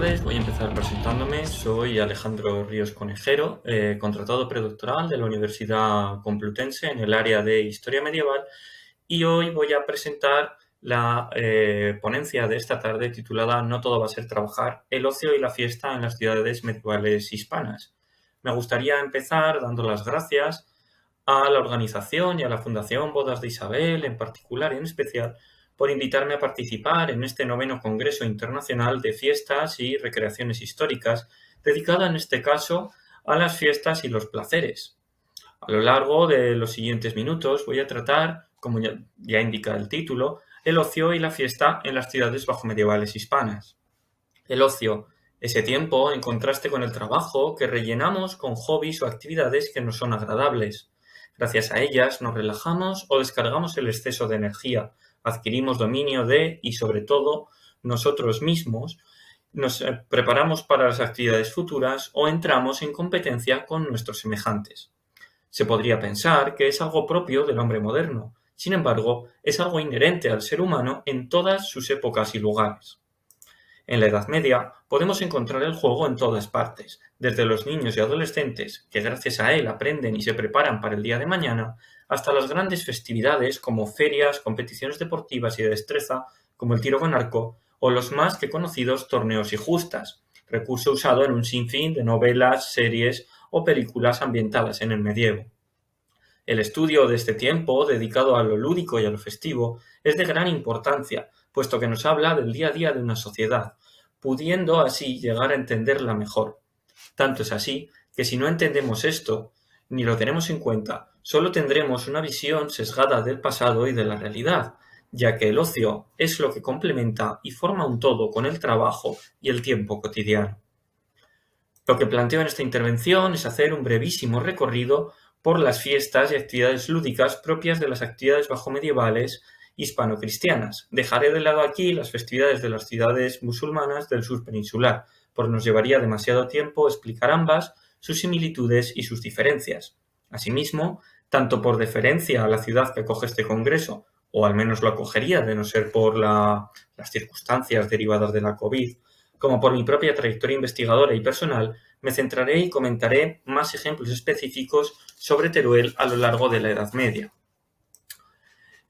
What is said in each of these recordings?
tardes, voy a empezar presentándome. Soy Alejandro Ríos Conejero, contratado predoctoral de la Universidad Complutense en el área de Historia Medieval, y hoy voy a presentar la ponencia de esta tarde titulada No todo va a ser trabajar, el ocio y la fiesta en las ciudades medievales hispanas. Me gustaría empezar dando las gracias a la organización y a la Fundación Bodas de Isabel, en particular y en especial, por invitarme a participar en este 9º Congreso Internacional de Fiestas y Recreaciones Históricas, dedicada en este caso a las fiestas y los placeres. A lo largo de los siguientes minutos voy a tratar, como ya indica el título, el ocio y la fiesta en las ciudades bajomedievales hispanas. El ocio, ese tiempo en contraste con el trabajo que rellenamos con hobbies o actividades que nos son agradables. Gracias a ellas nos relajamos o descargamos el exceso de energía, adquirimos dominio de y sobre todo nosotros mismos, nos preparamos para las actividades futuras o entramos en competencia con nuestros semejantes. Se podría pensar que es algo propio del hombre moderno, sin embargo, es algo inherente al ser humano en todas sus épocas y lugares. En la Edad Media podemos encontrar el juego en todas partes, desde los niños y adolescentes, que gracias a él aprenden y se preparan para el día de mañana, hasta las grandes festividades como ferias, competiciones deportivas y de destreza, como el tiro con arco, o los más que conocidos torneos y justas, recurso usado en un sinfín de novelas, series o películas ambientadas en el medievo. El estudio de este tiempo, dedicado a lo lúdico y a lo festivo, es de gran importancia, puesto que nos habla del día a día de una sociedad, pudiendo así llegar a entenderla mejor. Tanto es así que si no entendemos esto, ni lo tenemos en cuenta, solo tendremos una visión sesgada del pasado y de la realidad, ya que el ocio es lo que complementa y forma un todo con el trabajo y el tiempo cotidiano. Lo que planteo en esta intervención es hacer un brevísimo recorrido por las fiestas y actividades lúdicas propias de las actividades bajomedievales hispano-cristianas. Dejaré de lado aquí las festividades de las ciudades musulmanas del sur peninsular, porque nos llevaría demasiado tiempo explicar ambas, sus similitudes y sus diferencias. Asimismo, tanto por deferencia a la ciudad que acoge este congreso, o al menos lo acogería de no ser por las circunstancias derivadas de la COVID, como por mi propia trayectoria investigadora y personal, me centraré y comentaré más ejemplos específicos sobre Teruel a lo largo de la Edad Media.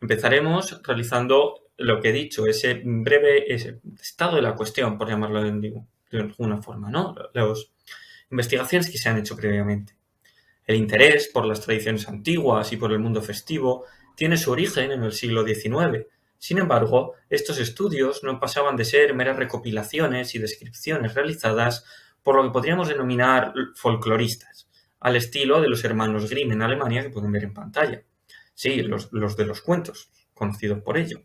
Empezaremos realizando lo que he dicho, ese breve estado de la cuestión, por llamarlo de alguna forma, ¿no? Las investigaciones que se han hecho previamente. El interés por las tradiciones antiguas y por el mundo festivo tiene su origen en el siglo XIX. Sin embargo, estos estudios no pasaban de ser meras recopilaciones y descripciones realizadas por lo que podríamos denominar folcloristas, al estilo de los hermanos Grimm en Alemania que pueden ver en pantalla. Sí, los de los cuentos, conocidos por ello,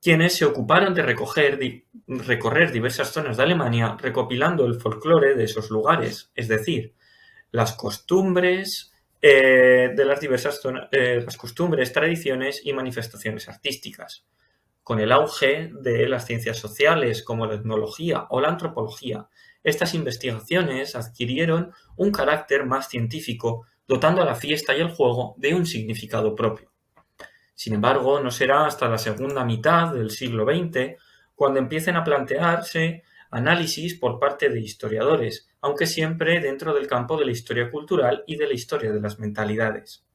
quienes se ocuparon de recorrer diversas zonas de Alemania recopilando el folclore de esos lugares, es decir, las costumbres de las diversas zonas, las costumbres, tradiciones y manifestaciones artísticas. Con el auge de las ciencias sociales como la etnología o la antropología, estas investigaciones adquirieron un carácter más científico, dotando a la fiesta y el juego de un significado propio. Sin embargo, no será hasta la segunda mitad del siglo XX cuando empiecen a plantearse análisis por parte de historiadores, aunque siempre dentro del campo de la historia cultural y de la historia de las mentalidades.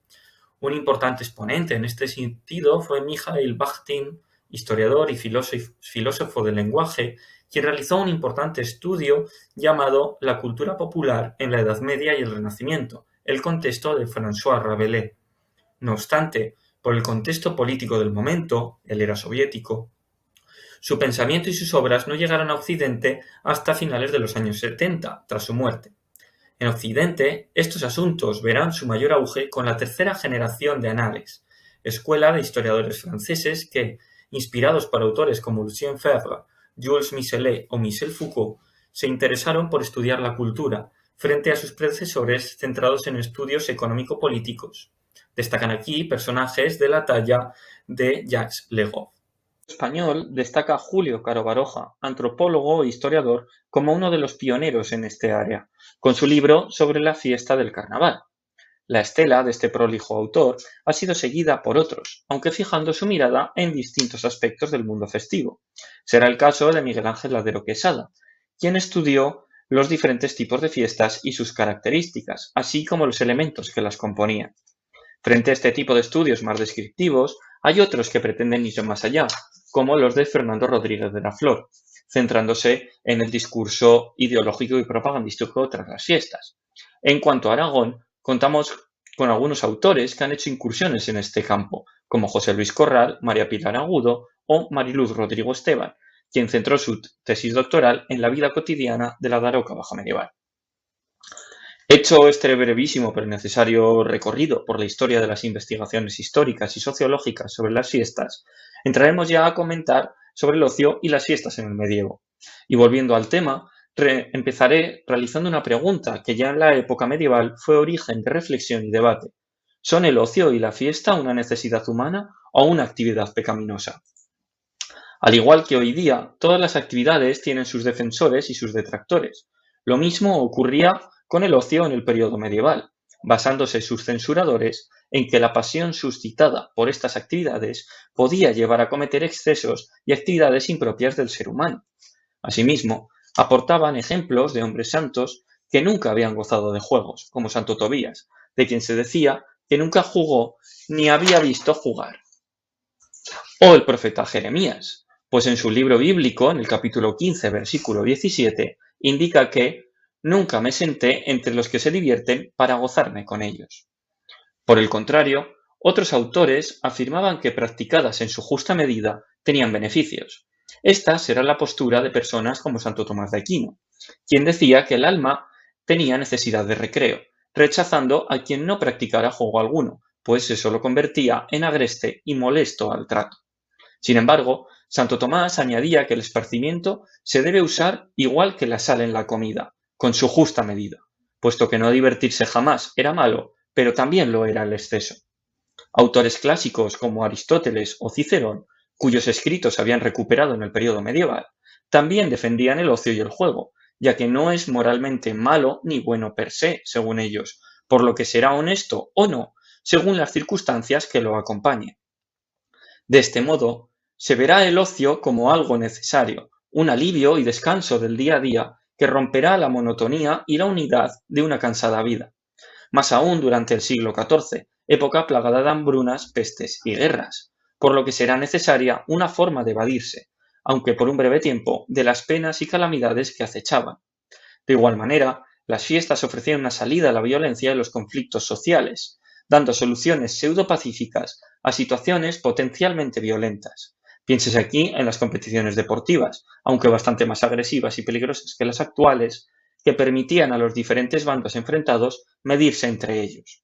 Un importante exponente en este sentido fue Michael Bachtin, historiador y filósofo del lenguaje, quien realizó un importante estudio llamado La cultura popular en la Edad Media y el Renacimiento, el contexto de François Rabelais. No obstante, por el contexto político del momento, él era soviético, su pensamiento y sus obras no llegaron a Occidente hasta finales de los años 70, tras su muerte. En Occidente, estos asuntos verán su mayor auge con la tercera generación de Annales, escuela de historiadores franceses que, inspirados por autores como Lucien Febvre, Jules Michelet o Michel Foucault, se interesaron por estudiar la cultura, frente a sus predecesores centrados en estudios económico-políticos. Destacan aquí personajes de la talla de Jacques Le Goff. En español destaca Julio Caro Baroja, antropólogo e historiador, como uno de los pioneros en este área, con su libro sobre la fiesta del carnaval. La estela de este prolijo autor ha sido seguida por otros, aunque fijando su mirada en distintos aspectos del mundo festivo. Será el caso de Miguel Ángel Ladero Quesada, quien estudió los diferentes tipos de fiestas y sus características, así como los elementos que las componían. Frente a este tipo de estudios más descriptivos, hay otros que pretenden ir más allá, como los de Fernando Rodríguez de la Flor, centrándose en el discurso ideológico y propagandístico tras las fiestas. En cuanto a Aragón, contamos con algunos autores que han hecho incursiones en este campo, como José Luis Corral, María Pilar Agudo o Mariluz Rodrigo Esteban, quien centró su tesis doctoral en la vida cotidiana de la Daroca bajamedieval. Hecho este brevísimo pero necesario recorrido por la historia de las investigaciones históricas y sociológicas sobre las fiestas, entraremos ya a comentar sobre el ocio y las fiestas en el medievo. Y volviendo al tema, empezaré realizando una pregunta que ya en la época medieval fue origen de reflexión y debate. ¿Son el ocio y la fiesta una necesidad humana o una actividad pecaminosa? Al igual que hoy día, todas las actividades tienen sus defensores y sus detractores. Lo mismo ocurría con el ocio en el periodo medieval, basándose sus censuradores en que la pasión suscitada por estas actividades podía llevar a cometer excesos y actividades impropias del ser humano. Asimismo, aportaban ejemplos de hombres santos que nunca habían gozado de juegos, como Santo Tobías, de quien se decía que nunca jugó ni había visto jugar. O el profeta Jeremías, pues en su libro bíblico, en el capítulo 15, versículo 17, indica que nunca me senté entre los que se divierten para gozarme con ellos. Por el contrario, otros autores afirmaban que practicadas en su justa medida tenían beneficios. Esta será la postura de personas como Santo Tomás de Aquino, quien decía que el alma tenía necesidad de recreo, rechazando a quien no practicara juego alguno, pues eso lo convertía en agreste y molesto al trato. Sin embargo, Santo Tomás añadía que el esparcimiento se debe usar igual que la sal en la comida, con su justa medida, puesto que no divertirse jamás era malo, pero también lo era el exceso. Autores clásicos como Aristóteles o Cicerón, cuyos escritos habían recuperado en el periodo medieval, también defendían el ocio y el juego, ya que no es moralmente malo ni bueno per se, según ellos, por lo que será honesto o no, según las circunstancias que lo acompañen. De este modo, se verá el ocio como algo necesario, un alivio y descanso del día a día que romperá la monotonía y la unidad de una cansada vida. Más aún durante el siglo XIV, época plagada de hambrunas, pestes y guerras, por lo que será necesaria una forma de evadirse, aunque por un breve tiempo, de las penas y calamidades que acechaban. De igual manera, las fiestas ofrecían una salida a la violencia y los conflictos sociales, dando soluciones pseudo-pacíficas a situaciones potencialmente violentas. Piénsese aquí en las competiciones deportivas, aunque bastante más agresivas y peligrosas que las actuales, que permitían a los diferentes bandos enfrentados medirse entre ellos.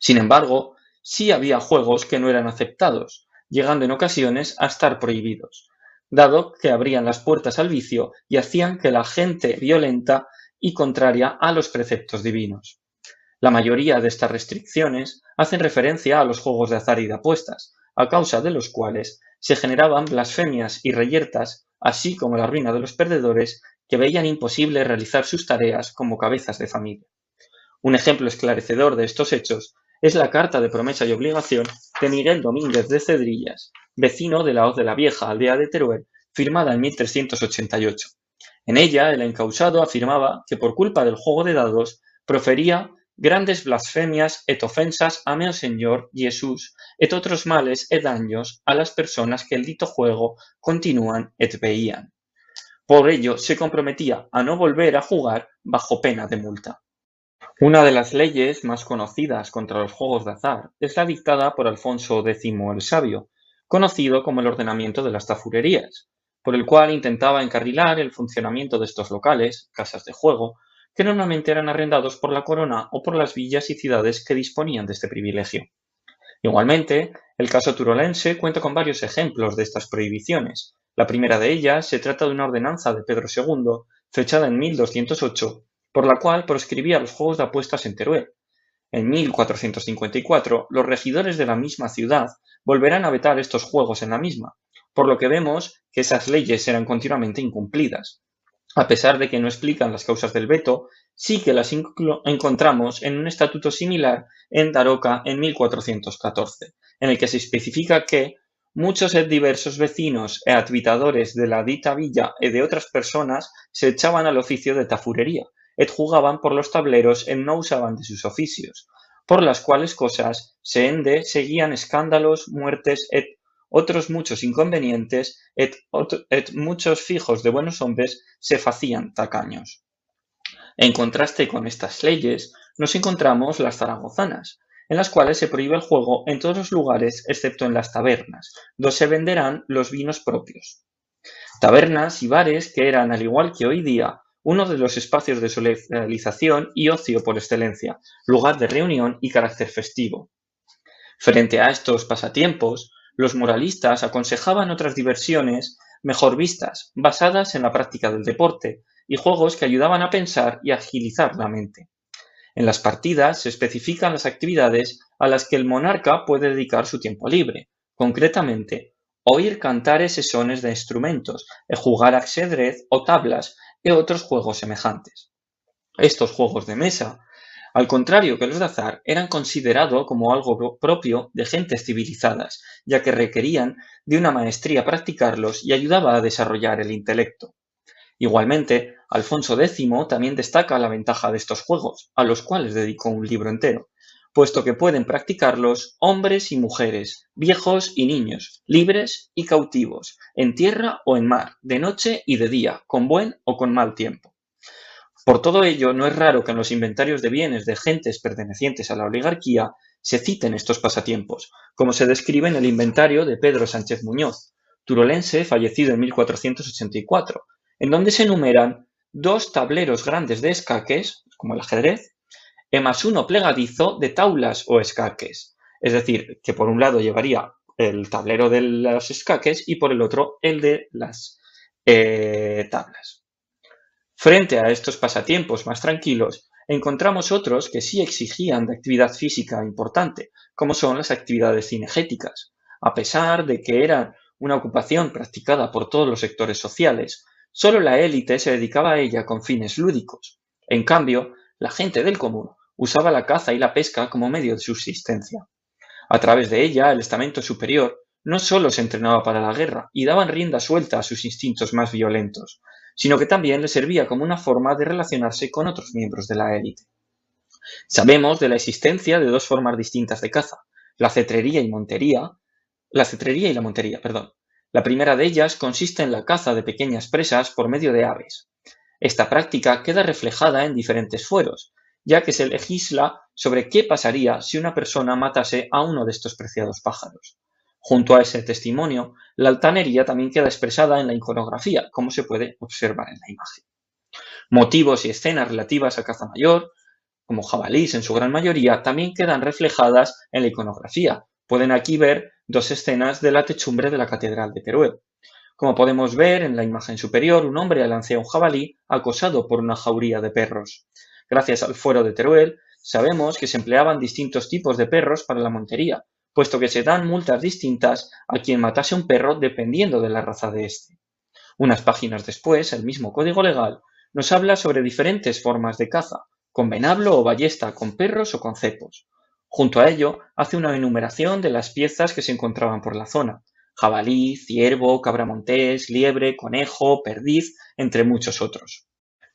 Sin embargo, sí había juegos que no eran aceptados, llegando en ocasiones a estar prohibidos, dado que abrían las puertas al vicio y hacían que la gente violenta y contraria a los preceptos divinos. La mayoría de estas restricciones hacen referencia a los juegos de azar y de apuestas, a causa de los cuales se generaban blasfemias y reyertas, así como la ruina de los perdedores que veían imposible realizar sus tareas como cabezas de familia. Un ejemplo esclarecedor de estos hechos es la carta de promesa y obligación de Miguel Domínguez de Cedrillas, vecino de la Hoz de la Vieja, aldea de Teruel, firmada en 1388. En ella, el encausado afirmaba que por culpa del juego de dados profería grandes blasfemias et ofensas a meu Señor Jesús et otros males et daños a las personas que el dito juego continúan et veían. Por ello, se comprometía a no volver a jugar bajo pena de multa. Una de las leyes más conocidas contra los juegos de azar es la dictada por Alfonso X el Sabio, conocido como el ordenamiento de las tafurerías, por el cual intentaba encarrilar el funcionamiento de estos locales, casas de juego, que normalmente eran arrendados por la corona o por las villas y ciudades que disponían de este privilegio. Igualmente, el caso turolense cuenta con varios ejemplos de estas prohibiciones. La primera de ellas se trata de una ordenanza de Pedro II, fechada en 1208, por la cual proscribía los juegos de apuestas en Teruel. En 1454, los regidores de la misma ciudad volverán a vetar estos juegos en la misma, por lo que vemos que esas leyes eran continuamente incumplidas. A pesar de que no explican las causas del veto, sí que las encontramos en un estatuto similar en Daroca en 1414, en el que se especifica que muchos e diversos vecinos e habitadores de la dita villa e de otras personas se echaban al oficio de tafurería, et jugaban por los tableros en no usaban de sus oficios, por las cuales cosas se ende seguían escándalos, muertes, et otros muchos inconvenientes, et muchos fijos de buenos hombres se facían tacaños. En contraste con estas leyes, nos encontramos las zaragozanas, en las cuales se prohíbe el juego en todos los lugares excepto en las tabernas, donde se venderán los vinos propios. Tabernas y bares que eran, al igual que hoy día, uno de los espacios de socialización y ocio por excelencia, lugar de reunión y carácter festivo. Frente a estos pasatiempos, los moralistas aconsejaban otras diversiones mejor vistas, basadas en la práctica del deporte, y juegos que ayudaban a pensar y agilizar la mente. En las partidas se especifican las actividades a las que el monarca puede dedicar su tiempo libre, concretamente, oír cantares e sones de instrumentos, e jugar ajedrez o tablas e otros juegos semejantes. Estos juegos de mesa, al contrario que los de azar, eran considerados como algo propio de gentes civilizadas, ya que requerían de una maestría practicarlos y ayudaba a desarrollar el intelecto. Igualmente, Alfonso X también destaca la ventaja de estos juegos, a los cuales dedicó un libro entero, puesto que pueden practicarlos hombres y mujeres, viejos y niños, libres y cautivos, en tierra o en mar, de noche y de día, con buen o con mal tiempo. Por todo ello, no es raro que en los inventarios de bienes de gentes pertenecientes a la oligarquía se citen estos pasatiempos, como se describe en el inventario de Pedro Sánchez Muñoz, turolense fallecido en 1484, en donde se enumeran 2 tableros grandes de escaques, como el ajedrez, e más uno plegadizo de taulas o escaques. Es decir, que por un lado llevaría el tablero de los escaques y por el otro el de las tablas. Frente a estos pasatiempos más tranquilos, encontramos otros que sí exigían de actividad física importante, como son las actividades cinegéticas. A pesar de que eran una ocupación practicada por todos los sectores sociales, solo la élite se dedicaba a ella con fines lúdicos. En cambio, la gente del común usaba la caza y la pesca como medio de subsistencia. A través de ella, el estamento superior no solo se entrenaba para la guerra y daban rienda suelta a sus instintos más violentos, sino que también le servía como una forma de relacionarse con otros miembros de la élite. Sabemos de la existencia de 2 formas distintas de caza, la cetrería y la montería, perdón. La primera de ellas consiste en la caza de pequeñas presas por medio de aves. Esta práctica queda reflejada en diferentes fueros, ya que se legisla sobre qué pasaría si una persona matase a uno de estos preciados pájaros. Junto a ese testimonio, la altanería también queda expresada en la iconografía, como se puede observar en la imagen. Motivos y escenas relativas a caza mayor, como jabalís en su gran mayoría, también quedan reflejadas en la iconografía. Pueden aquí ver 2 escenas de la techumbre de la Catedral de Teruel. Como podemos ver en la imagen superior, un hombre alancea un jabalí acosado por una jauría de perros. Gracias al fuero de Teruel, sabemos que se empleaban distintos tipos de perros para la montería, puesto que se dan multas distintas a quien matase un perro dependiendo de la raza de éste. Unas páginas después, el mismo código legal nos habla sobre diferentes formas de caza, con venablo o ballesta, con perros o con cepos. Junto a ello, hace una enumeración de las piezas que se encontraban por la zona: jabalí, ciervo, cabra montés, liebre, conejo, perdiz, entre muchos otros.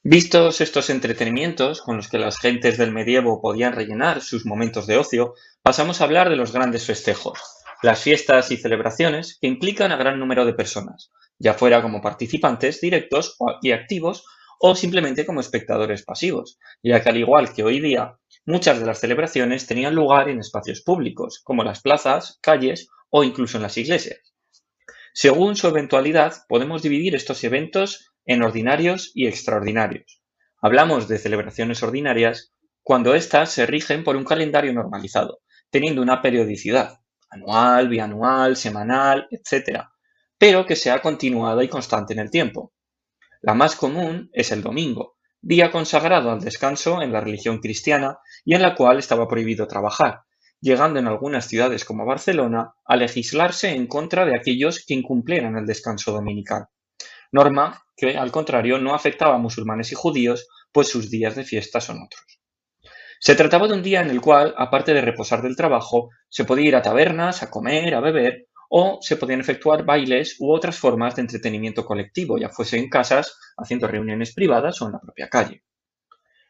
Vistos estos entretenimientos con los que las gentes del medievo podían rellenar sus momentos de ocio, pasamos a hablar de los grandes festejos, las fiestas y celebraciones que implican a gran número de personas, ya fuera como participantes directos y activos o simplemente como espectadores pasivos, ya que al igual que hoy día, muchas de las celebraciones tenían lugar en espacios públicos, como las plazas, calles o incluso en las iglesias. Según su eventualidad, podemos dividir estos eventos en ordinarios y extraordinarios. Hablamos de celebraciones ordinarias cuando éstas se rigen por un calendario normalizado, teniendo una periodicidad, anual, bianual, semanal, etc., pero que sea continuada y constante en el tiempo. La más común es el domingo, día consagrado al descanso en la religión cristiana y en la cual estaba prohibido trabajar, llegando en algunas ciudades como Barcelona a legislarse en contra de aquellos que incumplieran el descanso dominical. Norma que, al contrario, no afectaba a musulmanes y judíos, pues sus días de fiesta son otros. Se trataba de un día en el cual, aparte de reposar del trabajo, se podía ir a tabernas, a comer, a beber o se podían efectuar bailes u otras formas de entretenimiento colectivo, ya fuese en casas, haciendo reuniones privadas o en la propia calle.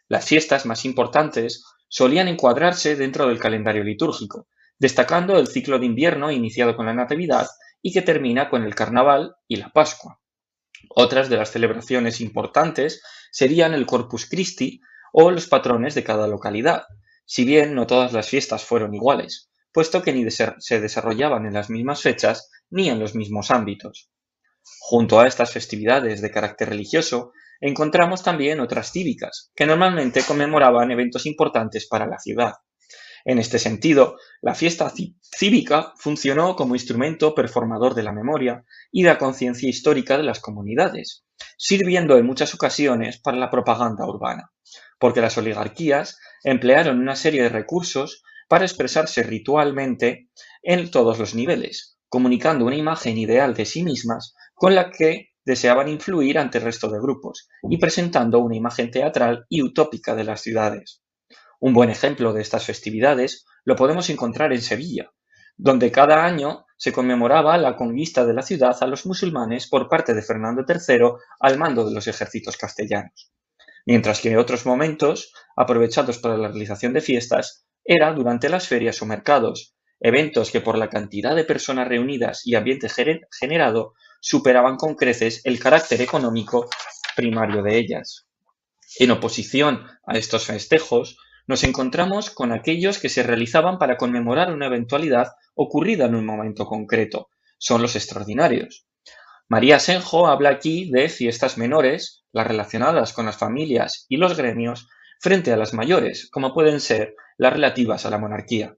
Las fiestas más importantes solían encuadrarse dentro del calendario litúrgico, destacando el ciclo de invierno iniciado con la Natividad y que termina con el Carnaval y la Pascua. Otras de las celebraciones importantes serían el Corpus Christi o los patrones de cada localidad, si bien no todas las fiestas fueron iguales, puesto que ni se desarrollaban en las mismas fechas ni en los mismos ámbitos. Junto a estas festividades de carácter religioso, encontramos también otras cívicas, que normalmente conmemoraban eventos importantes para la ciudad. En este sentido, la fiesta cívica funcionó como instrumento performador de la memoria y de la conciencia histórica de las comunidades, sirviendo en muchas ocasiones para la propaganda urbana, porque las oligarquías emplearon una serie de recursos para expresarse ritualmente en todos los niveles, comunicando una imagen ideal de sí mismas con la que deseaban influir ante el resto de grupos y presentando una imagen teatral y utópica de las ciudades. Un buen ejemplo de estas festividades lo podemos encontrar en Sevilla, donde cada año se conmemoraba la conquista de la ciudad a los musulmanes por parte de Fernando III al mando de los ejércitos castellanos, mientras que en otros momentos, aprovechados para la realización de fiestas, era durante las ferias o mercados, eventos que por la cantidad de personas reunidas y ambiente generado superaban con creces el carácter económico primario de ellas. En oposición a estos festejos, nos encontramos con aquellos que se realizaban para conmemorar una eventualidad ocurrida en un momento concreto. Son los extraordinarios. María Senjo habla aquí de fiestas menores, las relacionadas con las familias y los gremios, frente a las mayores, como pueden ser las relativas a la monarquía.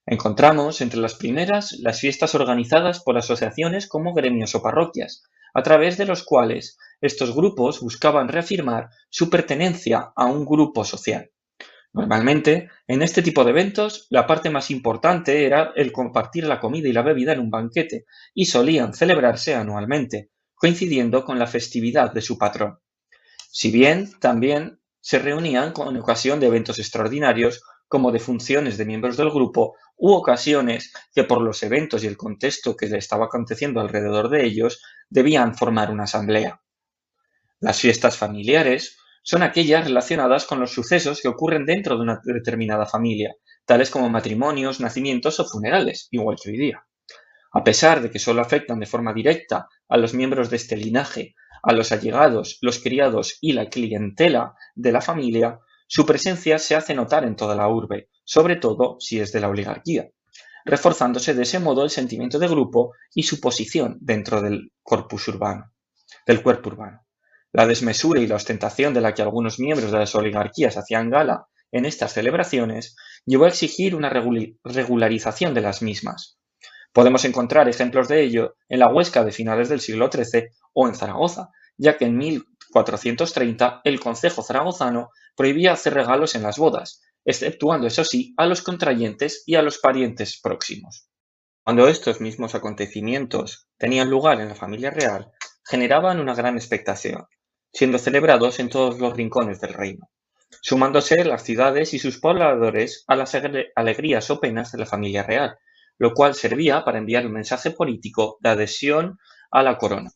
Encontramos entre las primeras las fiestas organizadas por asociaciones como gremios o parroquias, a través de los cuales estos grupos buscaban reafirmar su pertenencia a un grupo social. Normalmente, en este tipo de eventos, la parte más importante era el compartir la comida y la bebida en un banquete, y solían celebrarse anualmente, coincidiendo con la festividad de su patrón. Si bien también se reunían con ocasión de eventos extraordinarios, como defunciones de miembros del grupo, u ocasiones que por los eventos y el contexto que le estaba aconteciendo alrededor de ellos, debían formar una asamblea. Las fiestas familiares son aquellas relacionadas con los sucesos que ocurren dentro de una determinada familia, tales como matrimonios, nacimientos o funerales, igual que hoy día. A pesar de que solo afectan de forma directa a los miembros de este linaje, a los allegados, los criados y la clientela de la familia, su presencia se hace notar en toda la urbe, sobre todo si es de la oligarquía, reforzándose de ese modo el sentimiento de grupo y su posición dentro del cuerpo urbano. La desmesura y la ostentación de la que algunos miembros de las oligarquías hacían gala en estas celebraciones llevó a exigir una regularización de las mismas. Podemos encontrar ejemplos de ello en la Huesca de finales del siglo XIII o en Zaragoza, ya que en 1430 el concejo zaragozano prohibía hacer regalos en las bodas, exceptuando eso sí a los contrayentes y a los parientes próximos. Cuando estos mismos acontecimientos tenían lugar en la familia real, generaban una gran expectación, siendo celebrados en todos los rincones del reino, sumándose las ciudades y sus pobladores a las alegrías o penas de la familia real, lo cual servía para enviar un mensaje político de adhesión a la corona.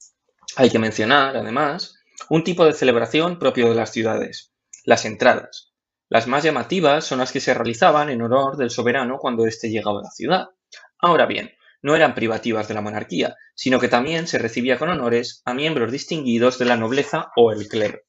Hay que mencionar, además, un tipo de celebración propio de las ciudades, las entradas. Las más llamativas son las que se realizaban en honor del soberano cuando éste llegaba a la ciudad. Ahora bien, no eran privativas de la monarquía, sino que también se recibía con honores a miembros distinguidos de la nobleza o el clero.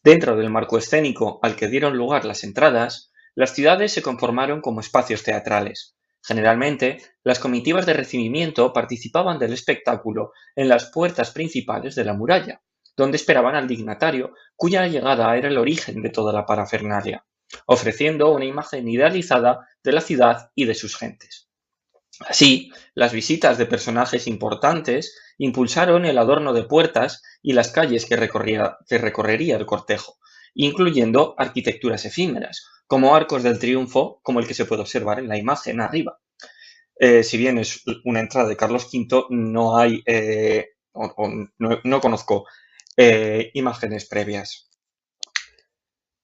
Dentro del marco escénico al que dieron lugar las entradas, las ciudades se conformaron como espacios teatrales. Generalmente, las comitivas de recibimiento participaban del espectáculo en las puertas principales de la muralla, donde esperaban al dignatario, cuya llegada era el origen de toda la parafernalia, ofreciendo una imagen idealizada de la ciudad y de sus gentes. Así, las visitas de personajes importantes impulsaron el adorno de puertas y las calles que recorrería el cortejo, incluyendo arquitecturas efímeras, como arcos del triunfo, como el que se puede observar en la imagen arriba. Si bien es una entrada de Carlos V, no hay, no conozco imágenes previas.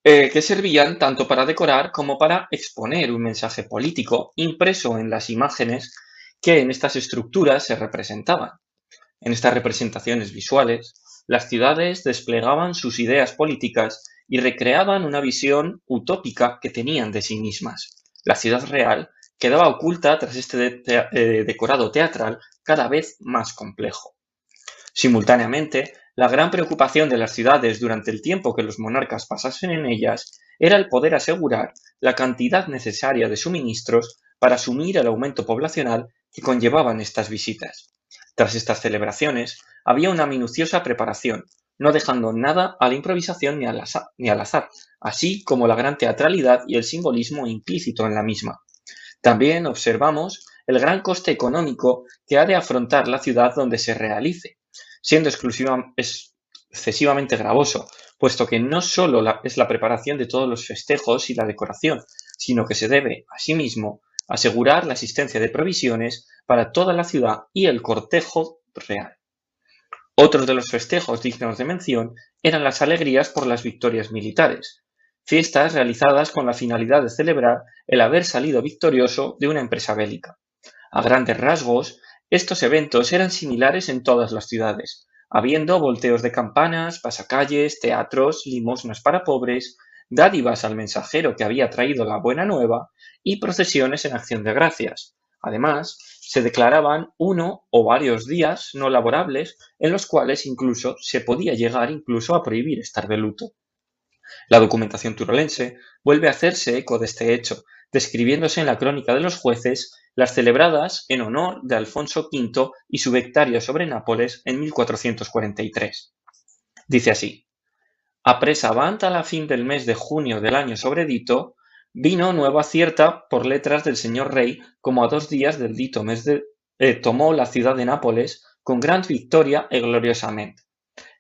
Que servían tanto para decorar como para exponer un mensaje político impreso en las imágenes que en estas estructuras se representaban. En estas representaciones visuales, las ciudades desplegaban sus ideas políticas y recreaban una visión utópica que tenían de sí mismas. La ciudad real quedaba oculta tras este decorado teatral cada vez más complejo. Simultáneamente, la gran preocupación de las ciudades durante el tiempo que los monarcas pasasen en ellas era el poder asegurar la cantidad necesaria de suministros para asumir el aumento poblacional que conllevaban estas visitas. Tras estas celebraciones, había una minuciosa preparación, no dejando nada a la improvisación ni al azar, así como la gran teatralidad y el simbolismo implícito en la misma. También observamos el gran coste económico que ha de afrontar la ciudad donde se realice, siendo excesivamente gravoso, puesto que no solo es la preparación de todos los festejos y la decoración, sino que se debe, asimismo, asegurar la existencia de provisiones para toda la ciudad y el cortejo real. Otros de los festejos dignos de mención eran las alegrías por las victorias militares, fiestas realizadas con la finalidad de celebrar el haber salido victorioso de una empresa bélica. A grandes rasgos, estos eventos eran similares en todas las ciudades, habiendo volteos de campanas, pasacalles, teatros, limosnas para pobres, dádivas al mensajero que había traído la buena nueva y procesiones en acción de gracias. Además, se declaraban uno o varios días no laborables en los cuales incluso se podía llegar a prohibir estar de luto. La documentación turolense vuelve a hacerse eco de este hecho, describiéndose en la crónica de los jueces las celebradas en honor de Alfonso V y su victoria sobre Nápoles en 1443. Dice así: apresa avant a la fin del mes de junio del año sobredito, vino nueva cierta por letras del señor rey, como a 2 días del dito mes tomó la ciudad de Nápoles con gran victoria e gloriosamente.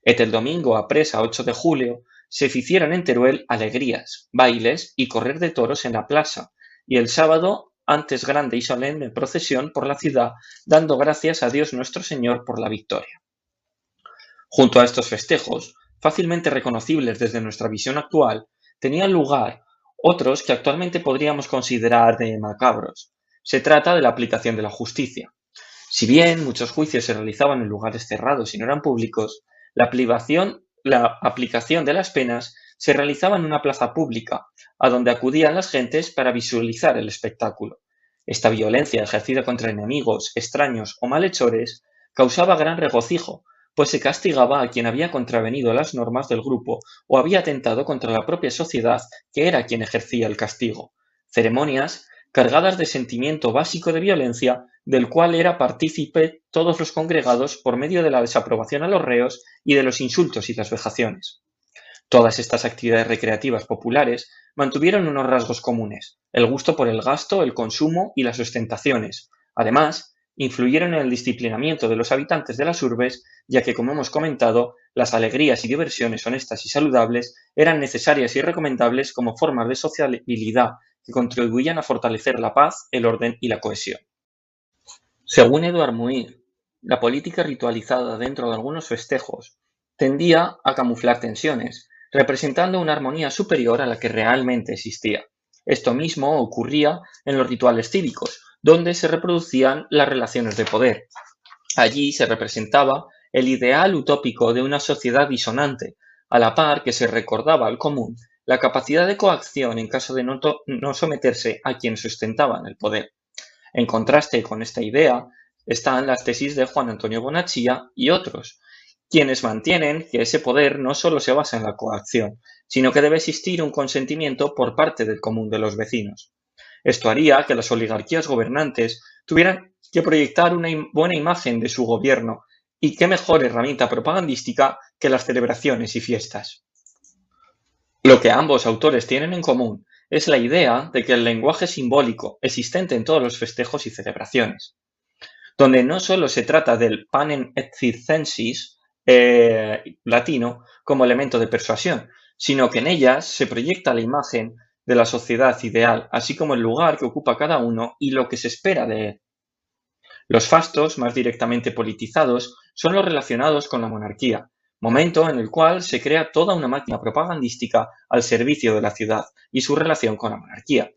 Et el domingo apresa 8 de julio, se ficieron en Teruel alegrías, bailes y correr de toros en la plaza, y el sábado antes grande y solemne procesión por la ciudad, dando gracias a Dios nuestro Señor por la victoria. Junto a estos festejos, fácilmente reconocibles desde nuestra visión actual, tenían lugar otros que actualmente podríamos considerar de macabros. Se trata de la aplicación de la justicia. Si bien muchos juicios se realizaban en lugares cerrados y no eran públicos, la aplicación de las penas se realizaba en una plaza pública, a donde acudían las gentes para visualizar el espectáculo. Esta violencia ejercida contra enemigos, extraños o malhechores causaba gran regocijo, pues se castigaba a quien había contravenido las normas del grupo o había atentado contra la propia sociedad, que era quien ejercía el castigo. Ceremonias cargadas de sentimiento básico de violencia, del cual era partícipe todos los congregados por medio de la desaprobación a los reos y de los insultos y las vejaciones. Todas estas actividades recreativas populares mantuvieron unos rasgos comunes: el gusto por el gasto, el consumo y las ostentaciones. Además, influyeron en el disciplinamiento de los habitantes de las urbes, ya que, como hemos comentado, las alegrías y diversiones honestas y saludables eran necesarias y recomendables como formas de sociabilidad que contribuían a fortalecer la paz, el orden y la cohesión. Según Edward Muir, la política ritualizada dentro de algunos festejos tendía a camuflar tensiones, representando una armonía superior a la que realmente existía. Esto mismo ocurría en los rituales cívicos, donde se reproducían las relaciones de poder. Allí se representaba el ideal utópico de una sociedad disonante, a la par que se recordaba al común la capacidad de coacción en caso de no someterse a quienes ostentaban el poder. En contraste con esta idea están las tesis de Juan Antonio Bonachía y otros, quienes mantienen que ese poder no solo se basa en la coacción, sino que debe existir un consentimiento por parte del común de los vecinos. Esto haría que las oligarquías gobernantes tuvieran que proyectar una buena imagen de su gobierno, y qué mejor herramienta propagandística que las celebraciones y fiestas. Lo que ambos autores tienen en común es la idea de que el lenguaje simbólico existente en todos los festejos y celebraciones, donde no solo se trata del panem et circensis latino como elemento de persuasión, sino que en ellas se proyecta la imagen de la sociedad ideal, así como el lugar que ocupa cada uno y lo que se espera de él. Los fastos más directamente politizados son los relacionados con la monarquía, momento en el cual se crea toda una máquina propagandística al servicio de la ciudad y su relación con la monarquía.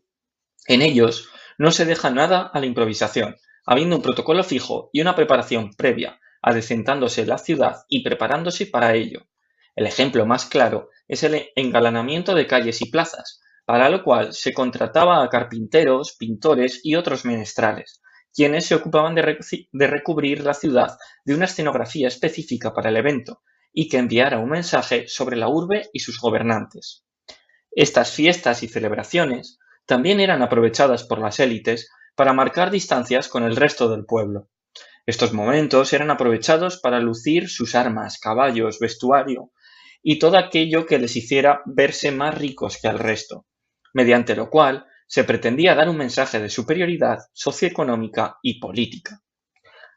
En ellos no se deja nada a la improvisación, habiendo un protocolo fijo y una preparación previa, adecentándose la ciudad y preparándose para ello. El ejemplo más claro es el engalanamiento de calles y plazas, para lo cual se contrataba a carpinteros, pintores y otros menestrales, quienes se ocupaban de recubrir la ciudad de una escenografía específica para el evento y que enviara un mensaje sobre la urbe y sus gobernantes. Estas fiestas y celebraciones también eran aprovechadas por las élites para marcar distancias con el resto del pueblo. Estos momentos eran aprovechados para lucir sus armas, caballos, vestuario y todo aquello que les hiciera verse más ricos que al resto, mediante lo cual se pretendía dar un mensaje de superioridad socioeconómica y política.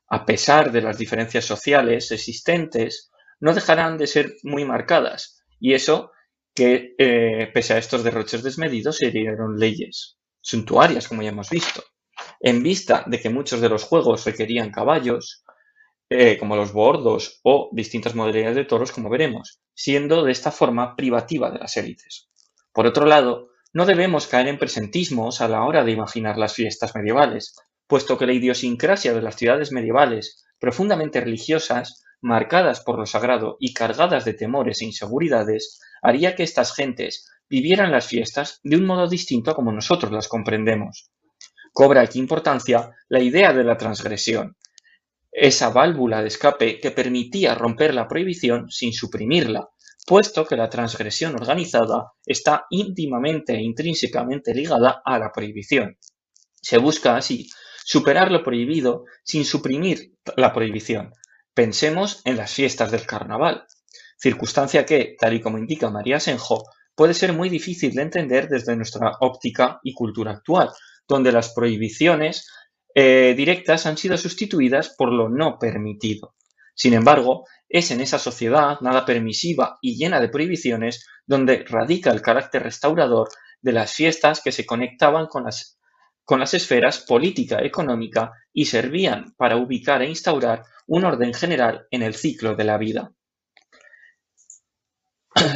A pesar de las diferencias sociales existentes, no dejarán de ser muy marcadas, y eso que, pese a estos derroches desmedidos, se dieron leyes suntuarias, como ya hemos visto. En vista de que muchos de los juegos requerían caballos, como los bordos o distintas modalidades de toros, como veremos, siendo de esta forma privativa de las élites. Por otro lado, no debemos caer en presentismos a la hora de imaginar las fiestas medievales, puesto que la idiosincrasia de las ciudades medievales, profundamente religiosas, marcadas por lo sagrado y cargadas de temores e inseguridades, haría que estas gentes vivieran las fiestas de un modo distinto a como nosotros las comprendemos. Cobra aquí importancia la idea de la transgresión, esa válvula de escape que permitía romper la prohibición sin suprimirla, puesto que la transgresión organizada está íntimamente e intrínsecamente ligada a la prohibición. Se busca así superar lo prohibido sin suprimir la prohibición. Pensemos en las fiestas del carnaval, circunstancia que, tal y como indica María Senjo, puede ser muy difícil de entender desde nuestra óptica y cultura actual, donde las prohibiciones directas han sido sustituidas por lo no permitido. Sin embargo, es en esa sociedad nada permisiva y llena de prohibiciones donde radica el carácter restaurador de las fiestas que se conectaban con las esferas política, económica y servían para ubicar e instaurar un orden general en el ciclo de la vida.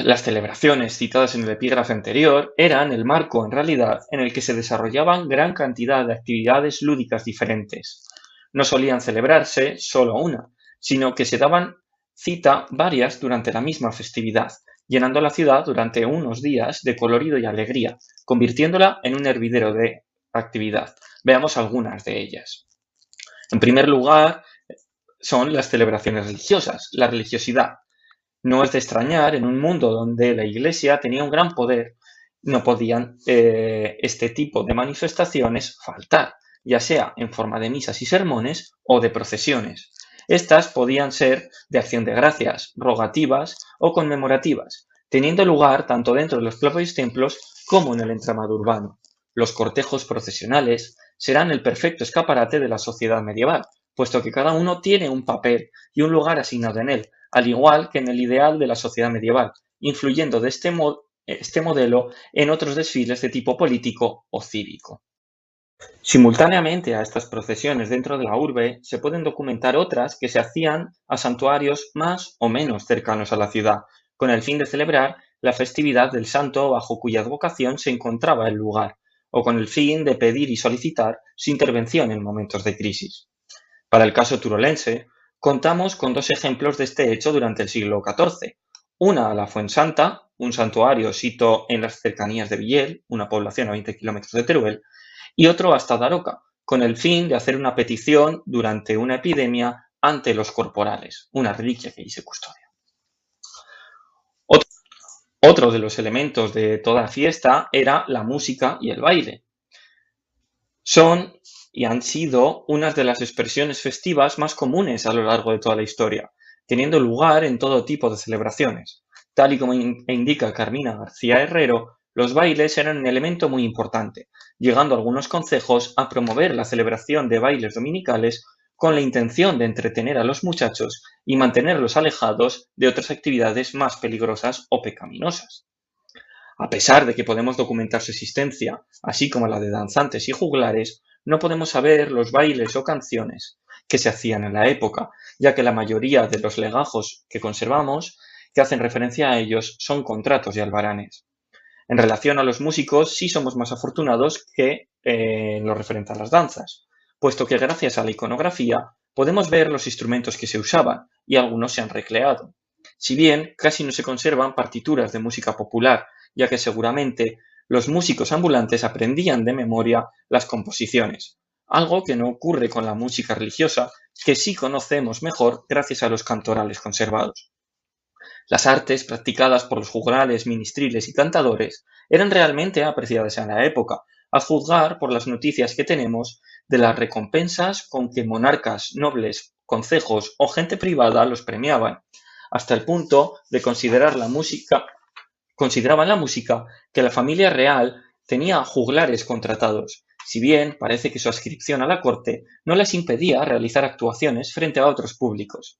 Las celebraciones citadas en el epígrafe anterior eran el marco, en realidad, en el que se desarrollaban gran cantidad de actividades lúdicas diferentes. No solían celebrarse solo una, sino que se daban cita varias durante la misma festividad, llenando la ciudad durante unos días de colorido y alegría, convirtiéndola en un hervidero de actividad. Veamos algunas de ellas. En primer lugar, son las celebraciones religiosas, la religiosidad. No es de extrañar, en un mundo donde la Iglesia tenía un gran poder, no podían este tipo de manifestaciones faltar, ya sea en forma de misas y sermones o de procesiones. Estas podían ser de acción de gracias, rogativas o conmemorativas, teniendo lugar tanto dentro de los propios templos como en el entramado urbano. Los cortejos procesionales serán el perfecto escaparate de la sociedad medieval, puesto que cada uno tiene un papel y un lugar asignado en él, al igual que en el ideal de la sociedad medieval, influyendo de este modelo en otros desfiles de tipo político o cívico. Simultáneamente a estas procesiones dentro de la urbe, se pueden documentar otras que se hacían a santuarios más o menos cercanos a la ciudad, con el fin de celebrar la festividad del santo bajo cuya advocación se encontraba el lugar, o con el fin de pedir y solicitar su intervención en momentos de crisis. Para el caso turolense, contamos con dos ejemplos de este hecho durante el siglo XIV. Una a la Fuensanta, un santuario sito en las cercanías de Villel, una población a 20 kilómetros de Teruel, y otro hasta Daroca, con el fin de hacer una petición durante una epidemia ante los corporales, una reliquia que allí se custodia. Otro de los elementos de toda fiesta era la música y el baile. Son y han sido unas de las expresiones festivas más comunes a lo largo de toda la historia, teniendo lugar en todo tipo de celebraciones. Tal y como indica Carmina García Herrero, los bailes eran un elemento muy importante, llegando algunos concejos a promover la celebración de bailes dominicales con la intención de entretener a los muchachos y mantenerlos alejados de otras actividades más peligrosas o pecaminosas. A pesar de que podemos documentar su existencia, así como la de danzantes y juglares, no podemos saber los bailes o canciones que se hacían en la época, ya que la mayoría de los legajos que conservamos que hacen referencia a ellos son contratos y albaranes. En relación a los músicos, sí somos más afortunados que en lo referente a las danzas, puesto que gracias a la iconografía podemos ver los instrumentos que se usaban y algunos se han recreado. Si bien casi no se conservan partituras de música popular, ya que seguramente los músicos ambulantes aprendían de memoria las composiciones, algo que no ocurre con la música religiosa, que sí conocemos mejor gracias a los cantorales conservados. Las artes practicadas por los juglares, ministriles y cantadores eran realmente apreciadas en la época, a juzgar por las noticias que tenemos de las recompensas con que monarcas, nobles, concejos o gente privada los premiaban, hasta el punto de consideraban la música que la familia real tenía juglares contratados, si bien parece que su adscripción a la corte no les impedía realizar actuaciones frente a otros públicos.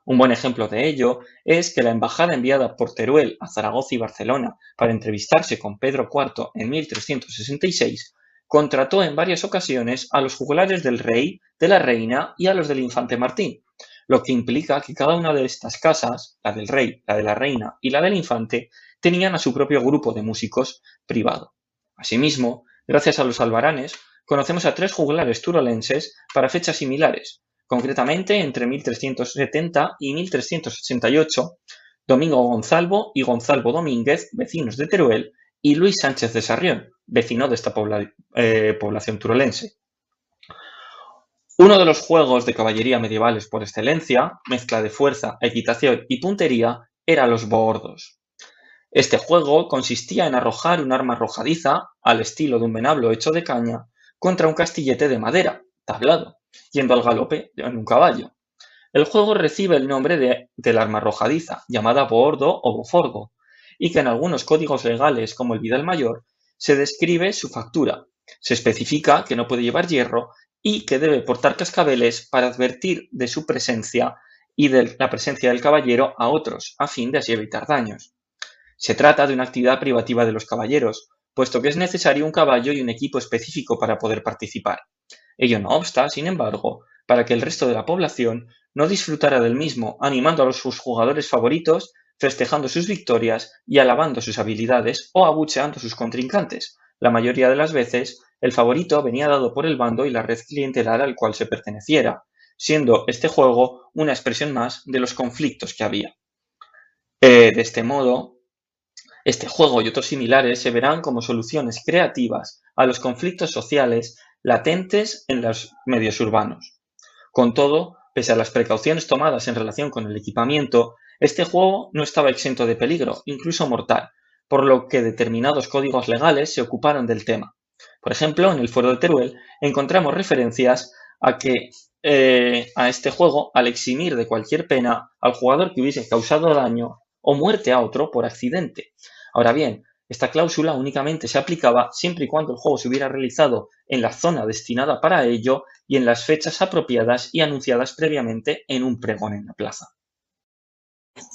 Un buen ejemplo de ello es que la embajada enviada por Teruel a Zaragoza y Barcelona para entrevistarse con Pedro IV en 1366 contrató en varias ocasiones a los juglares del rey, de la reina y a los del infante Martín, lo que implica que cada una de estas casas, la del rey, la de la reina y la del infante, tenían a su propio grupo de músicos privado. Asimismo, gracias a los albaranes, conocemos a 3 juglares turolenses para fechas similares, concretamente entre 1370 y 1388, Domingo Gonzalvo y Gonzalvo Domínguez, vecinos de Teruel, y Luis Sánchez de Sarrión, vecino de esta población turolense. Uno de los juegos de caballería medievales por excelencia, mezcla de fuerza, equitación y puntería, era los boordos. Este juego consistía en arrojar un arma arrojadiza, al estilo de un venablo hecho de caña, contra un castillete de madera, tablado, yendo al galope en un caballo. El juego recibe el nombre del arma arrojadiza, llamada boordo o bofordo, y que en algunos códigos legales, como el Vidal Mayor, se describe su factura. Se especifica que no puede llevar hierro y que debe portar cascabeles para advertir de su presencia y de la presencia del caballero a otros, a fin de así evitar daños. Se trata de una actividad privativa de los caballeros, puesto que es necesario un caballo y un equipo específico para poder participar. Ello no obsta, sin embargo, para que el resto de la población no disfrutara del mismo, animando a sus jugadores favoritos, festejando sus victorias y alabando sus habilidades o abucheando a sus contrincantes. La mayoría de las veces, el favorito venía dado por el bando y la red clientelar al cual se perteneciera, siendo este juego una expresión más de los conflictos que había. De este modo, este juego y otros similares se verán como soluciones creativas a los conflictos sociales latentes en los medios urbanos. Con todo, pese a las precauciones tomadas en relación con el equipamiento, este juego no estaba exento de peligro, incluso mortal, por lo que determinados códigos legales se ocuparon del tema. Por ejemplo, en el Fuero de Teruel encontramos referencias a este juego al eximir de cualquier pena al jugador que hubiese causado daño o muerte a otro por accidente. Ahora bien, esta cláusula únicamente se aplicaba siempre y cuando el juego se hubiera realizado en la zona destinada para ello y en las fechas apropiadas y anunciadas previamente en un pregón en la plaza.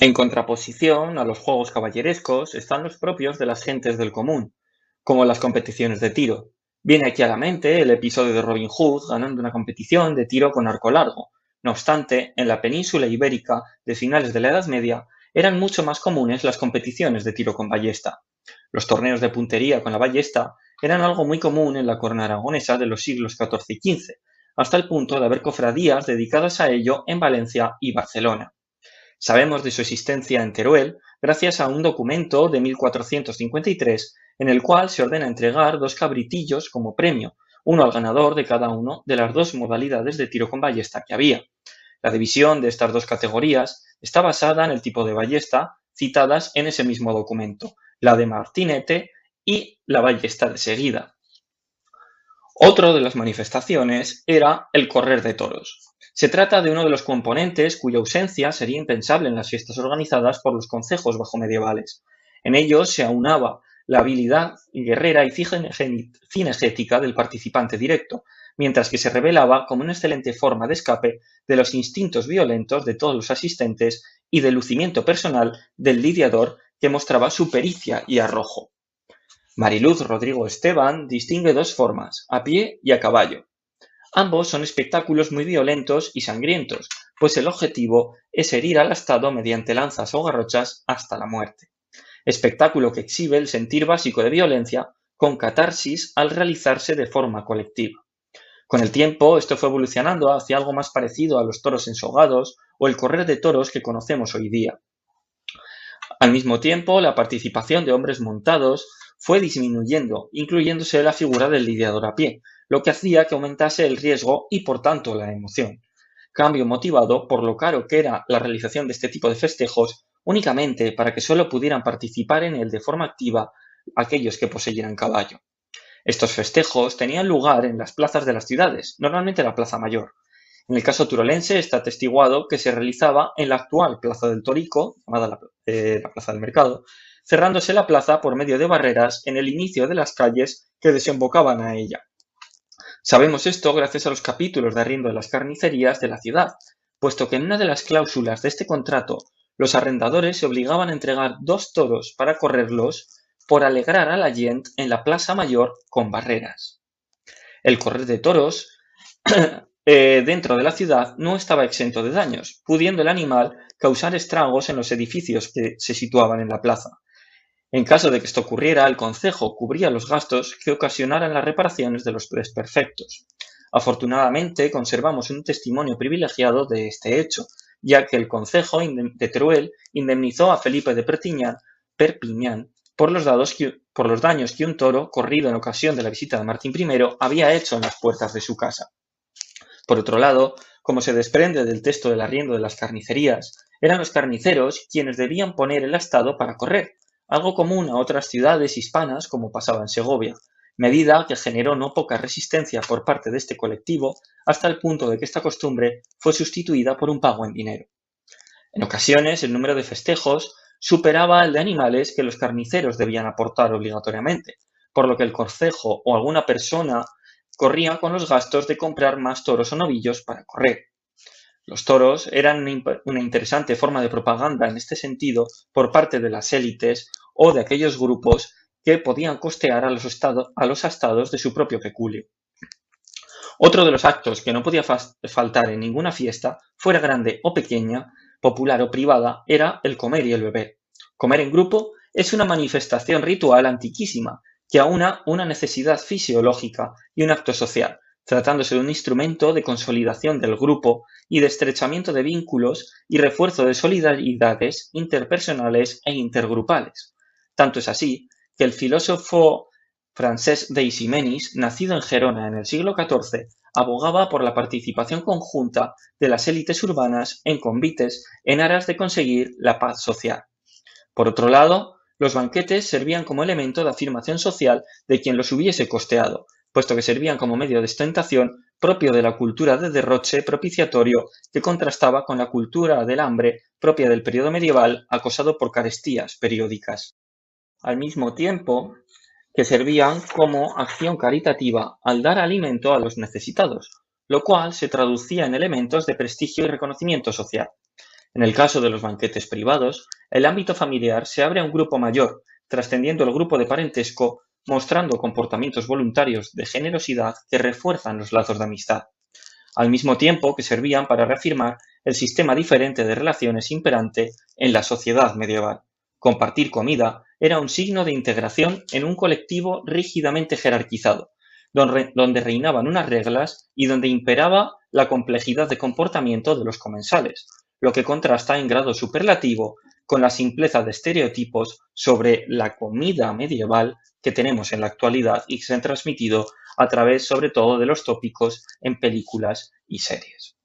En contraposición a los juegos caballerescos están los propios de las gentes del común, como las competiciones de tiro. Viene aquí a la mente el episodio de Robin Hood ganando una competición de tiro con arco largo. No obstante, en la península ibérica de finales de la Edad Media eran mucho más comunes las competiciones de tiro con ballesta. Los torneos de puntería con la ballesta eran algo muy común en la corona aragonesa de los siglos XIV y XV, hasta el punto de haber cofradías dedicadas a ello en Valencia y Barcelona. Sabemos de su existencia en Teruel gracias a un documento de 1453 en el cual se ordena entregar 2 cabritillos como premio, uno al ganador de cada uno de las 2 modalidades de tiro con ballesta que había. La división de estas 2 categorías está basada en el tipo de ballesta citadas en ese mismo documento, la de martinete y la ballesta de seguida. Otro de las manifestaciones era el correr de toros. Se trata de uno de los componentes cuya ausencia sería impensable en las fiestas organizadas por los concejos bajomedievales. En ellos se aunaba la habilidad guerrera y cinegética del participante directo, mientras que se revelaba como una excelente forma de escape de los instintos violentos de todos los asistentes y del lucimiento personal del lidiador que mostraba su pericia y arrojo. Mariluz Rodrigo Esteban distingue 2 formas, a pie y a caballo. Ambos son espectáculos muy violentos y sangrientos, pues el objetivo es herir al astado mediante lanzas o garrochas hasta la muerte. Espectáculo que exhibe el sentir básico de violencia con catarsis al realizarse de forma colectiva. Con el tiempo, esto fue evolucionando hacia algo más parecido a los toros ensogados o el correr de toros que conocemos hoy día. Al mismo tiempo, la participación de hombres montados fue disminuyendo, incluyéndose la figura del lidiador a pie, lo que hacía que aumentase el riesgo y por tanto la emoción. Cambio motivado por lo caro que era la realización de este tipo de festejos únicamente para que solo pudieran participar en él de forma activa aquellos que poseyeran caballo. Estos festejos tenían lugar en las plazas de las ciudades, normalmente la Plaza Mayor. En el caso turolense está atestiguado que se realizaba en la actual Plaza del Torico, llamada la Plaza del Mercado, cerrándose la plaza por medio de barreras en el inicio de las calles que desembocaban a ella. Sabemos esto gracias a los capítulos de arriendo de las carnicerías de la ciudad, puesto que en una de las cláusulas de este contrato los arrendadores se obligaban a entregar 2 toros para correrlos por alegrar a la gent en la Plaza Mayor con barreras. El correr de toros dentro de la ciudad no estaba exento de daños, pudiendo el animal causar estragos en los edificios que se situaban en la plaza. En caso de que esto ocurriera, el concejo cubría los gastos que ocasionaran las reparaciones de los desperfectos. Afortunadamente, conservamos un testimonio privilegiado de este hecho, ya que el concejo de Teruel indemnizó a Felipe de Perpiñán por los daños que un toro, corrido en ocasión de la visita de Martín I, había hecho en las puertas de su casa. Por otro lado, como se desprende del texto del arriendo de las carnicerías, eran los carniceros quienes debían poner el astado para correr, algo común a otras ciudades hispanas como pasaba en Segovia, medida que generó no poca resistencia por parte de este colectivo hasta el punto de que esta costumbre fue sustituida por un pago en dinero. En ocasiones, el número de festejos superaba el de animales que los carniceros debían aportar obligatoriamente, por lo que el concejo o alguna persona corrían con los gastos de comprar más toros o novillos para correr. Los toros eran una interesante forma de propaganda en este sentido por parte de las élites o de aquellos grupos que podían costear a los astados de su propio peculio. Otro de los actos que no podía faltar en ninguna fiesta, fuera grande o pequeña, popular o privada, era el comer y el beber. Comer en grupo es una manifestación ritual antiquísima que aúna una necesidad fisiológica y un acto social, tratándose de un instrumento de consolidación del grupo y de estrechamiento de vínculos y refuerzo de solidaridades interpersonales e intergrupales. Tanto es así que el filósofo Francesc d'Eiximenis, nacido en Gerona en el siglo XIV, abogaba por la participación conjunta de las élites urbanas en convites en aras de conseguir la paz social. Por otro lado, los banquetes servían como elemento de afirmación social de quien los hubiese costeado, puesto que servían como medio de ostentación propio de la cultura de derroche propiciatorio que contrastaba con la cultura del hambre propia del periodo medieval acosado por carestías periódicas. Al mismo tiempo que servían como acción caritativa al dar alimento a los necesitados, lo cual se traducía en elementos de prestigio y reconocimiento social. En el caso de los banquetes privados, el ámbito familiar se abre a un grupo mayor, trascendiendo el grupo de parentesco, mostrando comportamientos voluntarios de generosidad que refuerzan los lazos de amistad, al mismo tiempo que servían para reafirmar el sistema diferente de relaciones imperante en la sociedad medieval. Compartir comida era un signo de integración en un colectivo rígidamente jerarquizado, donde reinaban unas reglas y donde imperaba la complejidad de comportamiento de los comensales, lo que contrasta en grado superlativo con la simpleza de estereotipos sobre la comida medieval que tenemos en la actualidad y que se han transmitido a través sobre todo de los tópicos en películas y series.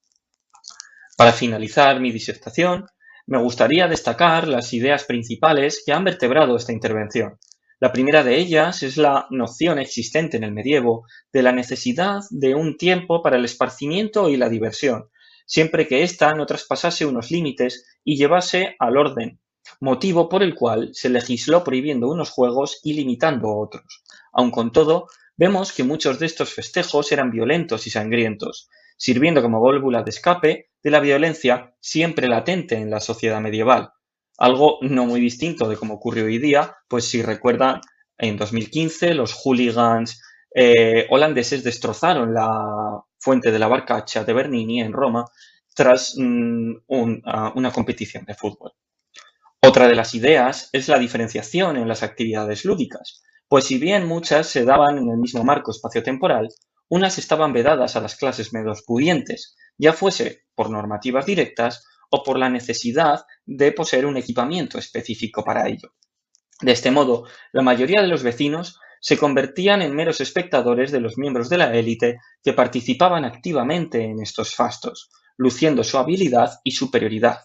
Para finalizar mi disertación, me gustaría destacar las ideas principales que han vertebrado esta intervención. La primera de ellas es la noción existente en el medievo de la necesidad de un tiempo para el esparcimiento y la diversión, siempre que ésta no traspasase unos límites y llevase al orden, motivo por el cual se legisló prohibiendo unos juegos y limitando otros. Aun con todo, vemos que muchos de estos festejos eran violentos y sangrientos, sirviendo como válvula de escape de la violencia siempre latente en la sociedad medieval. Algo no muy distinto de como ocurre hoy día, pues si recuerdan, en 2015 los hooligans holandeses destrozaron la fuente de la Barcaccia de Bernini en Roma tras una competición de fútbol. Otra de las ideas es la diferenciación en las actividades lúdicas, pues si bien muchas se daban en el mismo marco espaciotemporal, unas estaban vedadas a las clases menos pudientes, ya fuese por normativas directas o por la necesidad de poseer un equipamiento específico para ello. De este modo, la mayoría de los vecinos se convertían en meros espectadores de los miembros de la élite que participaban activamente en estos fastos, luciendo su habilidad y superioridad.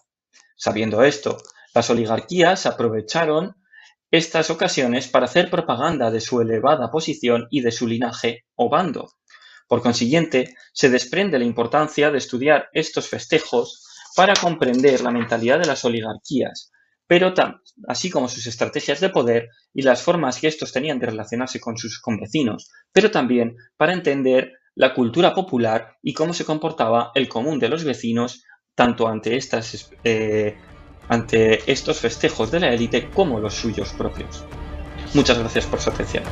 Sabiendo esto, las oligarquías aprovecharon estas ocasiones para hacer propaganda de su elevada posición y de su linaje o bando. Por consiguiente, se desprende la importancia de estudiar estos festejos para comprender la mentalidad de las oligarquías, pero así como sus estrategias de poder y las formas que estos tenían de relacionarse con sus convecinos, pero también para entender la cultura popular y cómo se comportaba el común de los vecinos tanto ante estos festejos de la élite como los suyos propios. Muchas gracias por su atención.